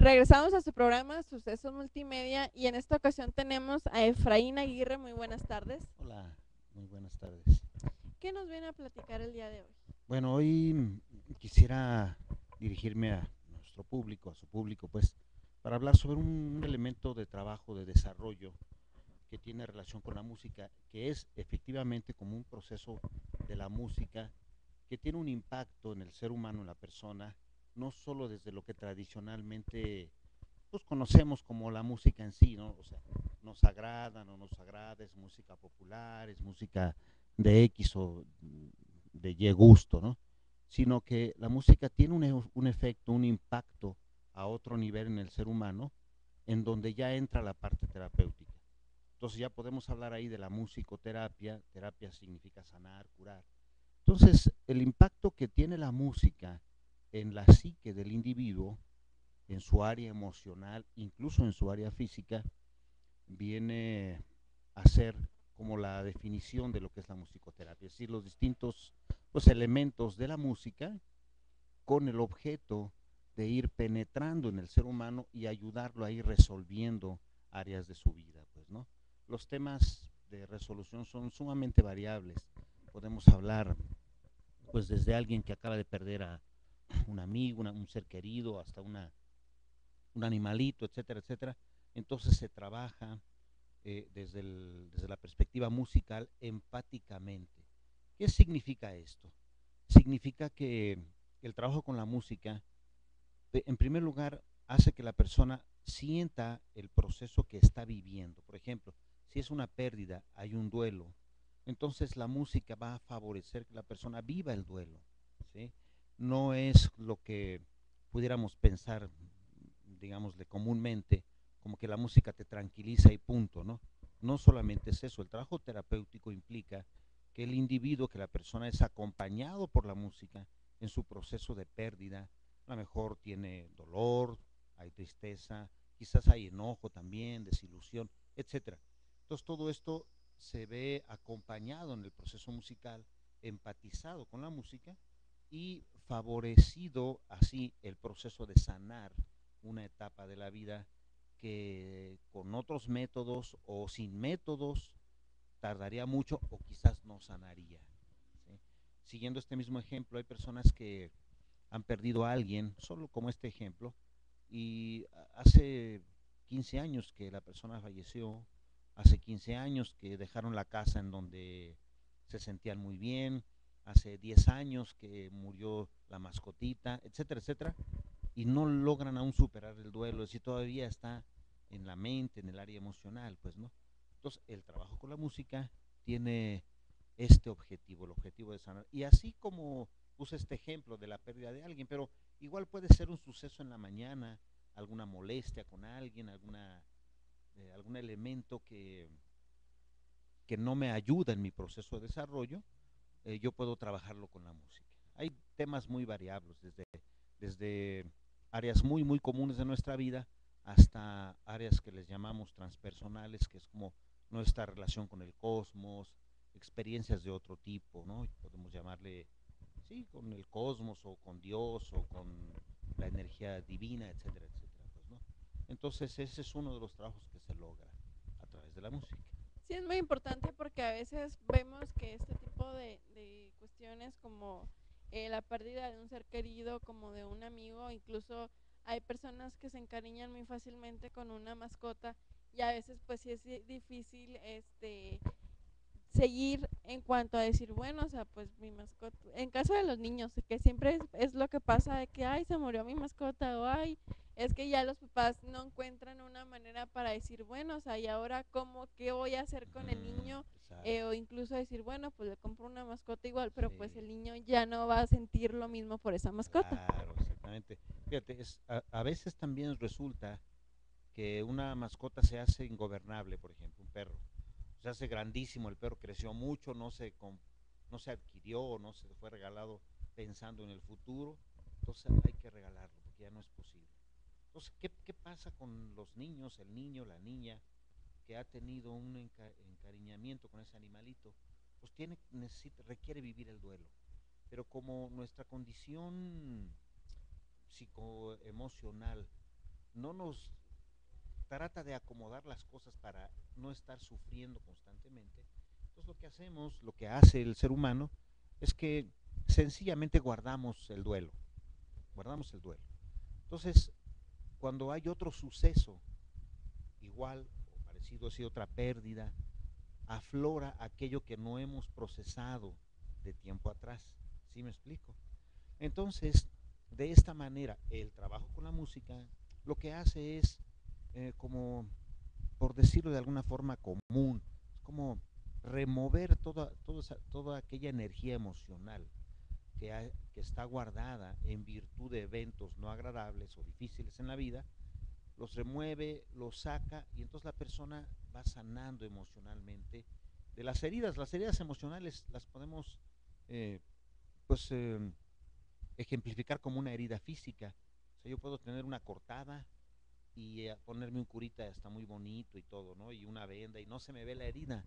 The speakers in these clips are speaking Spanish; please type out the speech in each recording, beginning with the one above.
Regresamos a su programa Sucesos Multimedia y en esta ocasión tenemos a Efraín Aguirre. Muy buenas tardes. Hola, muy buenas tardes. ¿Qué nos viene a platicar el día de hoy? Bueno, hoy quisiera dirigirme a nuestro público, a su público, pues, para hablar sobre un elemento de trabajo, de desarrollo que tiene relación con la música, que es efectivamente como un proceso de la música que tiene un impacto en el ser humano, en la persona, no solo desde lo que tradicionalmente pues conocemos como la música en sí, ¿no? O sea, nos agrada, no nos agrada, es música popular, es música de X o de Y gusto, ¿no? Sino que la música tiene un efecto, un impacto a otro nivel en el ser humano, en donde ya entra la parte terapéutica. Entonces ya podemos hablar ahí de la musicoterapia, terapia significa sanar, curar. Entonces, el impacto que tiene la música en la psique del individuo, en su área emocional, incluso en su área física, viene a ser como la definición de lo que es la musicoterapia, es decir, los distintos pues, elementos de la música con el objeto de ir penetrando en el ser humano y ayudarlo a ir resolviendo áreas de su vida, pues, ¿no? Los temas de resolución son sumamente variables. Podemos hablar pues desde alguien que acaba de perder a un amigo, un ser querido, hasta un animalito, etcétera, etcétera. Entonces se trabaja desde la perspectiva musical empáticamente. ¿Qué significa esto? Significa que el trabajo con la música, en primer lugar, hace que la persona sienta el proceso que está viviendo. Por ejemplo, si es una pérdida, hay un duelo, entonces la música va a favorecer que la persona viva el duelo, ¿sí? No es lo que pudiéramos pensar, digámosle comúnmente, como que la música te tranquiliza y punto, ¿no? No solamente es eso, el trabajo terapéutico implica que el individuo, que la persona es acompañado por la música en su proceso de pérdida. A lo mejor tiene dolor, hay tristeza, quizás hay enojo también, desilusión, etcétera. Entonces todo esto se ve acompañado en el proceso musical, empatizado con la música y favorecido así el proceso de sanar una etapa de la vida que con otros métodos o sin métodos tardaría mucho o quizás no sanaría, ¿sí? Siguiendo este mismo ejemplo, hay personas que han perdido a alguien, solo como este ejemplo, y hace 15 años que la persona falleció, hace 15 años que dejaron la casa en donde se sentían muy bien, hace 10 años que murió la mascotita, etcétera, etcétera, y no logran aún superar el duelo, es decir, todavía está en la mente, en el área emocional, pues, ¿no? Entonces, el trabajo con la música tiene este objetivo, el objetivo de sanar. Y así como puse este ejemplo de la pérdida de alguien, pero igual puede ser un suceso en la mañana, alguna molestia con alguien, algún elemento que no me ayuda en mi proceso de desarrollo, yo puedo trabajarlo con la música. Hay temas muy variables, desde áreas muy, muy comunes de nuestra vida hasta áreas que les llamamos transpersonales, que es como nuestra relación con el cosmos, experiencias de otro tipo, ¿no? Podemos llamarle, sí, con el cosmos o con Dios o con la energía divina, etcétera, etcétera, pues, ¿no? Entonces ese es uno de los trabajos que se logra a través de la música. Sí, es muy importante porque a veces vemos que este tipo de cuestiones como la pérdida de un ser querido, como de un amigo, incluso hay personas que se encariñan muy fácilmente con una mascota y a veces pues sí es difícil seguir en cuanto a decir, bueno, o sea, pues mi mascota, en caso de los niños, que siempre es lo que pasa de que, ay, se murió mi mascota, o ay, es que ya los papás no encuentran una manera para decir, bueno, o sea, y ahora cómo, qué voy a hacer con el niño, Exacto. o incluso decir, bueno, pues le compro una mascota igual, pero pues Sí. el niño ya no va a sentir lo mismo por esa mascota. Claro, exactamente. Fíjate, a veces también resulta que una mascota se hace ingobernable, por ejemplo, un perro. Se hace grandísimo, el perro creció mucho, no se adquirió, no se fue regalado pensando en el futuro, entonces hay que regalarlo porque ya no es posible. Entonces, ¿qué pasa con los niños, el niño, la niña que ha tenido un encariñamiento con ese animalito? Pues requiere vivir el duelo. Pero como nuestra condición psicoemocional no nos trata de acomodar las cosas para no estar sufriendo constantemente. Entonces lo que hacemos, lo que hace el ser humano, es que sencillamente guardamos el duelo. Entonces, cuando hay otro suceso igual o parecido, así otra pérdida, aflora aquello que no hemos procesado de tiempo atrás. ¿Sí me explico? Entonces, de esta manera, el trabajo con la música lo que hace es, como, por decirlo de alguna forma común, es como remover toda aquella energía emocional que está guardada en virtud de eventos no agradables o difíciles en la vida, los remueve, los saca y entonces la persona va sanando emocionalmente de las heridas. Las heridas emocionales las podemos eh, pues ejemplificar como una herida física. O sea, yo puedo tener una cortada y ponerme un curita está muy bonito y todo, ¿no? Y una venda y no se me ve la herida,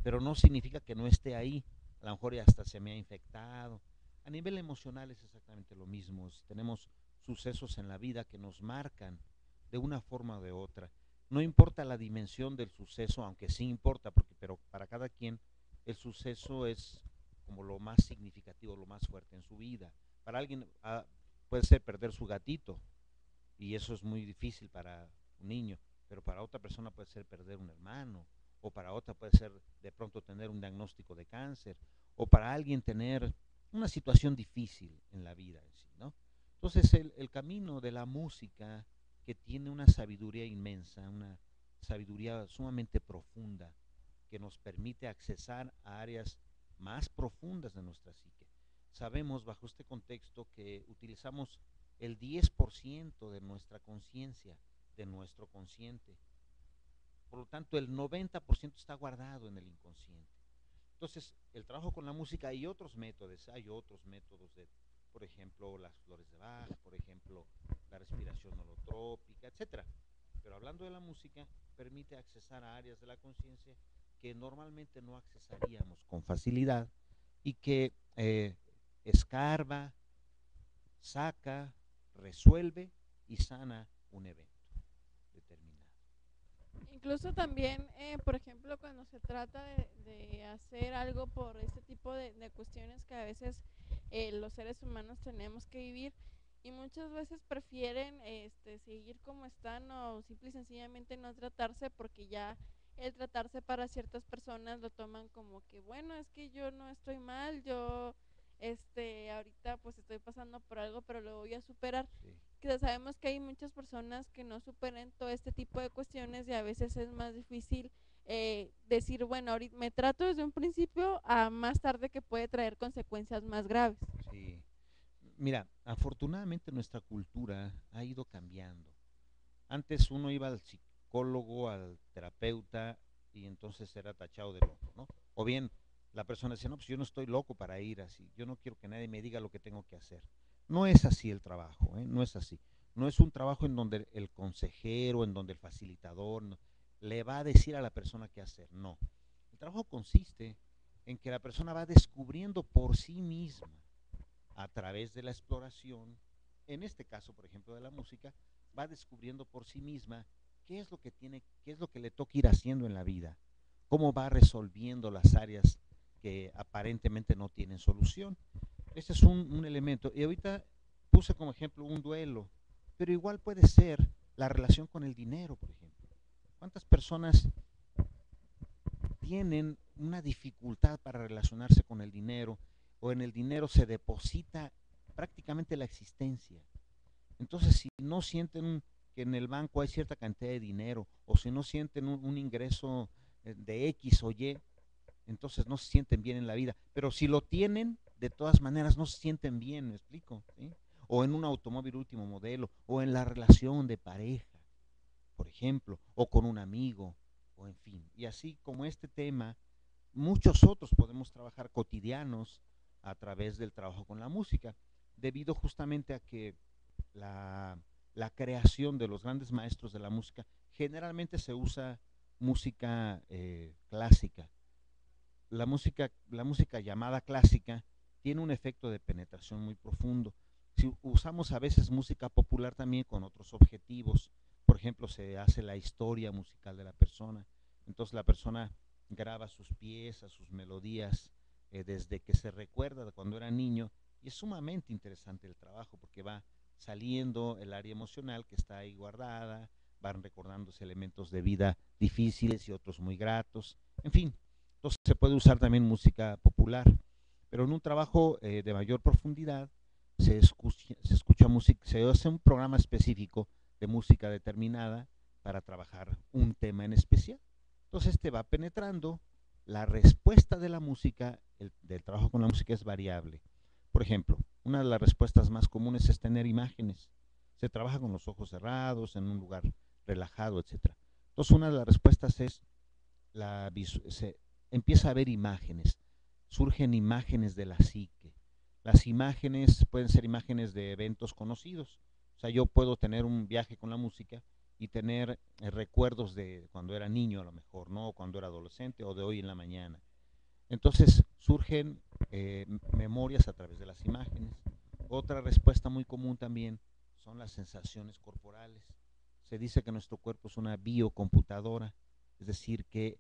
pero no significa que no esté ahí. A lo mejor ya hasta se me ha infectado. A nivel emocional es exactamente lo mismo. Tenemos sucesos en la vida que nos marcan de una forma o de otra. No importa la dimensión del suceso, aunque sí importa, pero para cada quien el suceso es como lo más significativo, lo más fuerte en su vida. Para alguien puede ser perder su gatito, y eso es muy difícil para un niño, pero para otra persona puede ser perder un hermano, o para otra puede ser de pronto tener un diagnóstico de cáncer, o para alguien tener una situación difícil en la vida en sí, ¿no? Entonces el camino de la música, que tiene una sabiduría inmensa, una sabiduría sumamente profunda, que nos permite accesar a áreas más profundas de nuestra psique. Sabemos bajo este contexto que utilizamos el 10% de nuestra conciencia, de nuestro consciente. Por lo tanto, el 90% está guardado en el inconsciente. Entonces, el trabajo con la música, hay otros métodos de, por ejemplo, las flores de Bach, por ejemplo, la respiración holotrópica, etcétera. Pero hablando de la música, permite accesar a áreas de la conciencia que normalmente no accesaríamos con facilidad y que escarba, saca, resuelve y sana un evento determinado. Incluso también, por ejemplo, cuando se trata de hacer algo por este tipo de cuestiones que a veces los seres humanos tenemos que vivir y muchas veces prefieren seguir como están o simple y sencillamente no tratarse porque ya el tratarse para ciertas personas lo toman como que bueno, es que yo no estoy mal, yo ahorita pues estoy pasando por algo, pero lo voy a superar. Sí. Que sabemos que hay muchas personas que no superan todo este tipo de cuestiones y a veces es más difícil decir, bueno, ahorita me trato desde un principio a más tarde que puede traer consecuencias más graves. Sí. Mira, afortunadamente nuestra cultura ha ido cambiando. Antes uno iba al psicólogo, al terapeuta, y entonces era tachado de loco, ¿no? O bien la persona decía, no, pues yo no estoy loco para ir así, yo no quiero que nadie me diga lo que tengo que hacer. No es así el trabajo, ¿eh? No es así. No es un trabajo en donde el consejero, en donde el facilitador le va a decir a la persona qué hacer, no. El trabajo consiste en que la persona va descubriendo por sí misma, a través de la exploración, en este caso, por ejemplo, de la música, va descubriendo por sí misma qué es lo que le toca ir haciendo en la vida, cómo va resolviendo las áreas que aparentemente no tienen solución. Ese es un elemento. Y ahorita puse como ejemplo un duelo, pero igual puede ser la relación con el dinero, por ejemplo. ¿Cuántas personas tienen una dificultad para relacionarse con el dinero, o en el dinero se deposita prácticamente la existencia? Entonces, si no sienten que en el banco hay cierta cantidad de dinero, o si no sienten un ingreso de X o Y, entonces no se sienten bien en la vida. Pero si lo tienen, de todas maneras no se sienten bien, ¿me explico? ¿Sí? O en un automóvil último modelo, o en la relación de pareja, por ejemplo, o con un amigo, o en fin. Y así como este tema, muchos otros podemos trabajar cotidianos a través del trabajo con la música, debido justamente a que la, la creación de los grandes maestros de la música generalmente se usa música clásica. La música llamada clásica tiene un efecto de penetración muy profundo. Si usamos a veces música popular también con otros objetivos, Por ejemplo, se hace la historia musical de la persona. Entonces la persona graba sus piezas, sus melodías, desde que se recuerda de cuando era niño. Y es sumamente interesante el trabajo porque va saliendo el área emocional que está ahí guardada, van recordándose elementos de vida difíciles y otros muy gratos. En fin, entonces se puede usar también música popular, pero en un trabajo de mayor profundidad se escucha música, se hace un programa específico de música determinada para trabajar un tema en especial. Entonces este va penetrando, la respuesta de la música, del trabajo con la música es variable. Por ejemplo, una de las respuestas más comunes es tener imágenes. Se trabaja con los ojos cerrados, en un lugar relajado, etcétera. Entonces una de las respuestas es, se empieza a ver imágenes, surgen imágenes de la psique. Las imágenes pueden ser imágenes de eventos conocidos. O sea, yo puedo tener un viaje con la música y tener recuerdos de cuando era niño a lo mejor, ¿no? O cuando era adolescente o de hoy en la mañana. Entonces surgen memorias a través de las imágenes. Otra respuesta muy común también son las sensaciones corporales. Se dice que nuestro cuerpo es una biocomputadora, es decir, que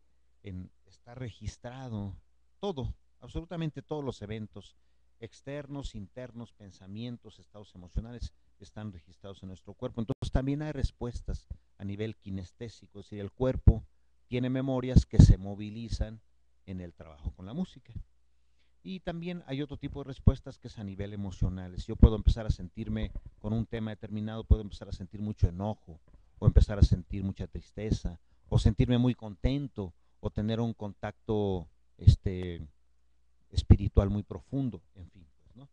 está registrado todo, absolutamente todos los eventos externos, internos, pensamientos, estados emocionales están registrados en nuestro cuerpo. Entonces también hay respuestas a nivel kinestésico, es decir, el cuerpo tiene memorias que se movilizan en el trabajo con la música. Y también hay otro tipo de respuestas que es a nivel emocional. Si yo puedo empezar a sentirme con un tema determinado, puedo empezar a sentir mucho enojo, o empezar a sentir mucha tristeza, o sentirme muy contento, o tener un contacto espiritual muy profundo, en fin. Pues, ¿no?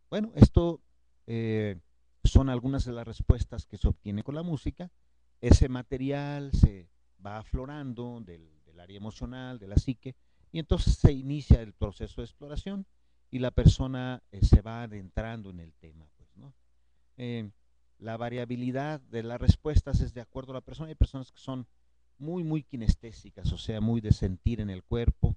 Bueno, esto son algunas de las respuestas que se obtienen con la música. Ese material se va aflorando del área emocional, de la psique, y entonces se inicia el proceso de exploración y la persona se va adentrando en el tema. Pues, ¿no? La variabilidad de las respuestas es de acuerdo a la persona. Hay personas que son muy, muy kinestésicas, o sea, muy de sentir en el cuerpo.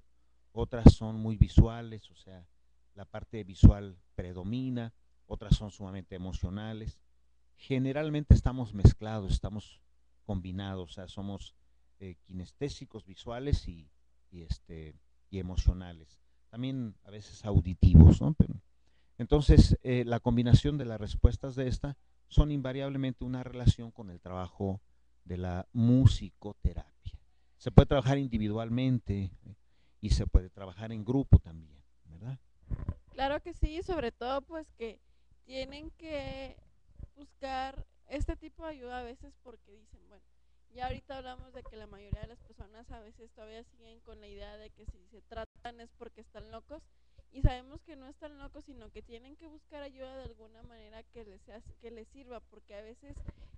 Otras son muy visuales, o sea, la parte visual predomina. Otras son sumamente emocionales. Generalmente estamos mezclados, estamos combinados, o sea, somos kinestésicos, visuales y emocionales. También a veces auditivos, ¿no? Pero, entonces, la combinación de las respuestas de esta son invariablemente una relación con el trabajo de la musicoterapia. Se puede trabajar individualmente y se puede trabajar en grupo también, ¿verdad? Claro que sí, sobre todo pues que tienen que buscar este tipo de ayuda a veces porque dicen, bueno, ya ahorita hablamos de que la mayoría de las personas a veces todavía siguen con la idea de que si se tratan es porque están locos y sabemos que no están locos, sino que tienen que buscar ayuda de alguna manera que les sirva, porque a veces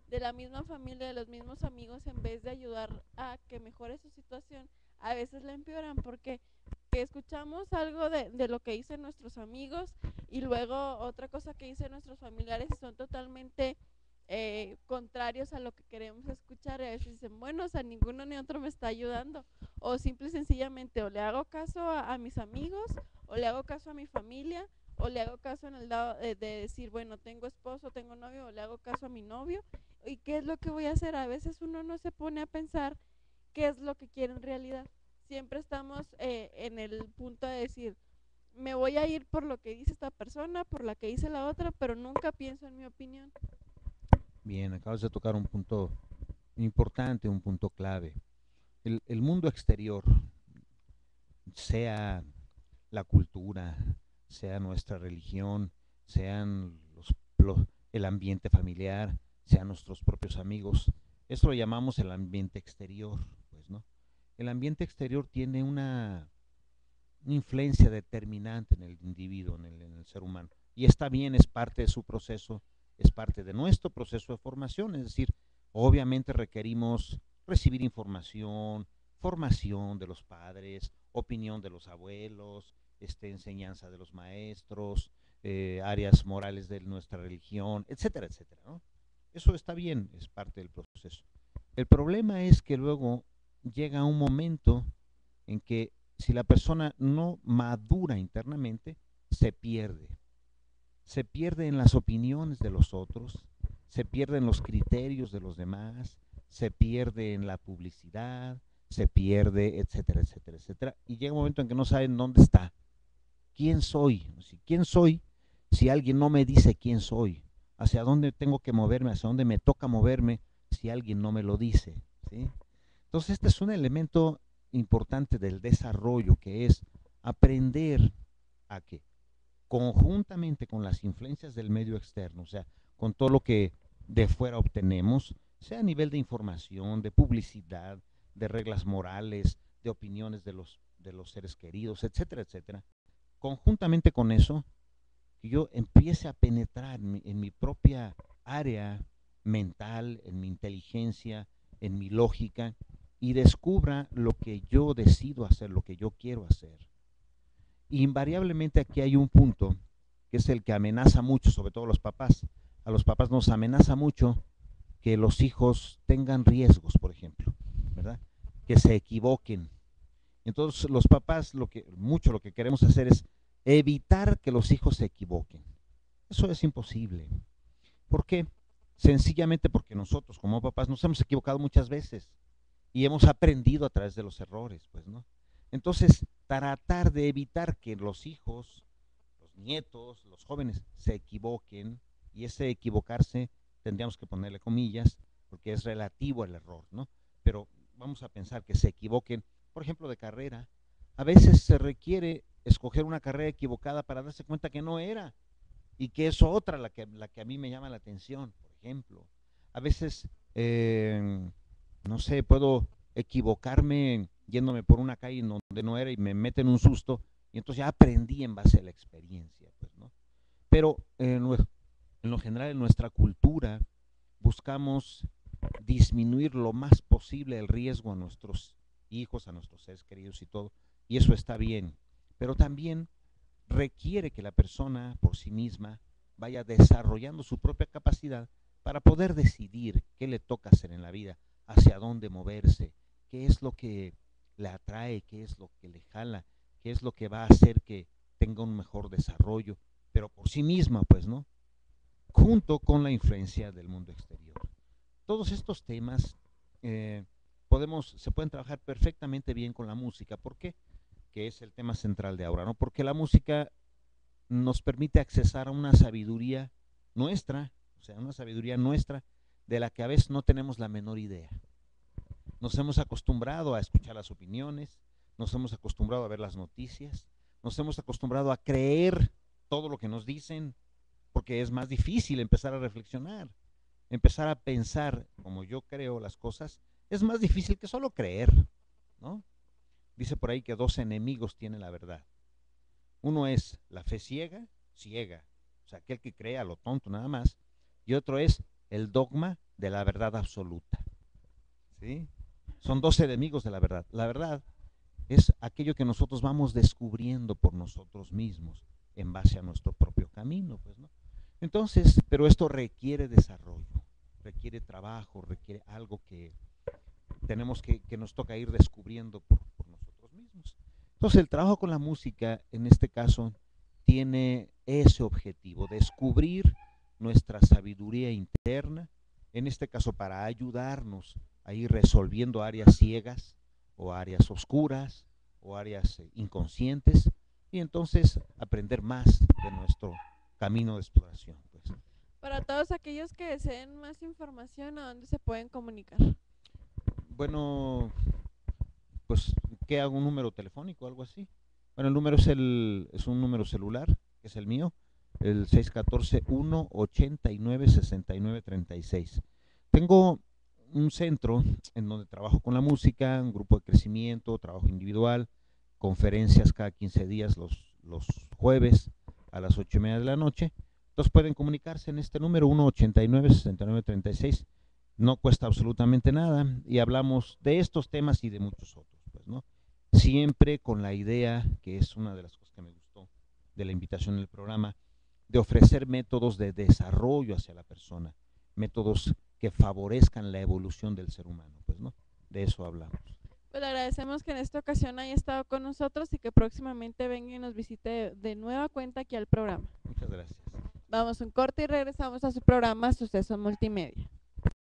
de la misma familia, de los mismos amigos, en vez de ayudar a que mejore su situación, a veces la empeoran porque que escuchamos algo de lo que dicen nuestros amigos y luego otra cosa que dicen nuestros familiares y son totalmente contrarios a lo que queremos escuchar y a veces dicen, bueno, o sea, ninguno ni otro me está ayudando o simple y sencillamente o le hago caso a mis amigos o le hago caso a mi familia o le hago caso en el lado de decir, bueno, tengo esposo, tengo novio o le hago caso a mi novio y qué es lo que voy a hacer. A veces uno no se pone a pensar qué es lo que quiere en realidad. Siempre estamos en el punto de decir, me voy a ir por lo que dice esta persona, por la que dice la otra, pero nunca pienso en mi opinión. Bien, acabas de tocar un punto importante, un punto clave. El mundo exterior, sea la cultura, sea nuestra religión, sean el ambiente familiar, sean nuestros propios amigos, eso lo llamamos el ambiente exterior, pues, ¿no? El ambiente exterior tiene una influencia determinante en el individuo, en el ser humano. Y está bien, es parte de su proceso, es parte de nuestro proceso de formación. Es decir, obviamente requerimos recibir información, formación de los padres, opinión de los abuelos, enseñanza de los maestros, áreas morales de nuestra religión, etcétera, etcétera, ¿no? Eso está bien, es parte del proceso. El problema es que luego llega un momento en que si la persona no madura internamente, se pierde. Se pierde en las opiniones de los otros, se pierde en los criterios de los demás, se pierde en la publicidad, se pierde, etcétera, etcétera, etcétera. Y llega un momento en que no saben dónde está. ¿Quién soy? ¿Quién soy si alguien no me dice quién soy? ¿Hacia dónde tengo que moverme? ¿Hacia dónde me toca moverme si alguien no me lo dice? ¿Sí? Entonces, este es un elemento importante del desarrollo, que es aprender a que conjuntamente con las influencias del medio externo, o sea, con todo lo que de fuera obtenemos, sea a nivel de información, de publicidad, de reglas morales, de opiniones de los seres queridos, etcétera, etcétera, conjuntamente con eso, que yo empiece a penetrar en mi propia área mental, en mi inteligencia, en mi lógica, y descubra lo que yo decido hacer, lo que yo quiero hacer. Invariablemente aquí hay un punto que es el que amenaza mucho, sobre todo a los papás. A los papás nos amenaza mucho que los hijos tengan riesgos, por ejemplo, ¿verdad? Que se equivoquen. Entonces los papás lo que queremos hacer es evitar que los hijos se equivoquen. Eso es imposible. ¿Por qué? Sencillamente porque nosotros como papás nos hemos equivocado muchas veces y hemos aprendido a través de los errores, pues, ¿no? Entonces, tratar de evitar que los hijos, los nietos, los jóvenes se equivoquen, y ese equivocarse tendríamos que ponerle comillas porque es relativo al error, ¿no? Pero vamos a pensar que se equivoquen, por ejemplo, de carrera. A veces se requiere escoger una carrera equivocada para darse cuenta que no era y que es otra la que a mí me llama la atención, por ejemplo. A veces, no sé, puedo equivocarme yéndome por una calle donde no era y me meten un susto, y entonces ya aprendí en base a la experiencia, pues, ¿no? Pero en lo general en nuestra cultura buscamos disminuir lo más posible el riesgo a nuestros hijos, a nuestros seres queridos y todo, y eso está bien, pero también requiere que la persona por sí misma vaya desarrollando su propia capacidad para poder decidir qué le toca hacer en la vida, hacia dónde moverse, qué es lo que le atrae, qué es lo que le jala, qué es lo que va a hacer que tenga un mejor desarrollo, pero por sí misma, pues, ¿no? Junto con la influencia del mundo exterior. Todos estos temas se pueden trabajar perfectamente bien con la música. ¿Por qué? Que es el tema central de ahora, ¿no? Porque la música nos permite accesar a una sabiduría nuestra, o sea, una sabiduría nuestra de la que a veces no tenemos la menor idea. Nos hemos acostumbrado a escuchar las opiniones, nos hemos acostumbrado a ver las noticias, nos hemos acostumbrado a creer todo lo que nos dicen, porque es más difícil empezar a reflexionar, empezar a pensar como yo creo las cosas, es más difícil que solo creer, ¿no? Dice por ahí que dos enemigos tiene la verdad. Uno es la fe ciega, o sea, aquel que cree a lo tonto nada más, y otro es el dogma de la verdad absoluta. ¿Sí? Son dos enemigos de la verdad. La verdad es aquello que nosotros vamos descubriendo por nosotros mismos en base a nuestro propio camino, pues, ¿no? Entonces, pero esto requiere desarrollo, requiere trabajo, requiere algo que tenemos que nos toca ir descubriendo por nosotros mismos. Entonces, el trabajo con la música, en este caso, tiene ese objetivo, descubrir nuestra sabiduría interna, en este caso para ayudarnos a ir resolviendo áreas ciegas o áreas oscuras o áreas inconscientes, y entonces aprender más de nuestro camino de exploración, pues. Para todos aquellos que deseen más información, ¿a dónde se pueden comunicar? Bueno, pues, ¿qué hago? ¿Un número telefónico o algo así? Bueno, el número es un número celular, que es el mío, el 614-189-6936. Tengo un centro en donde trabajo con la música, un grupo de crecimiento, trabajo individual, conferencias cada 15 días los jueves a las 8:30 de la noche. Entonces pueden comunicarse en este número 189-6936. No cuesta absolutamente nada y hablamos de estos temas y de muchos otros, pues, ¿no? Siempre con la idea, que es una de las cosas que me gustó de la invitación del programa, de ofrecer métodos de desarrollo hacia la persona, métodos que favorezcan la evolución del ser humano, pues, ¿no? De eso hablamos. Pues le agradecemos que en esta ocasión haya estado con nosotros y que próximamente venga y nos visite de nueva cuenta aquí al programa. Muchas gracias. Vamos a un corte y regresamos a su programa Suceso Multimedia.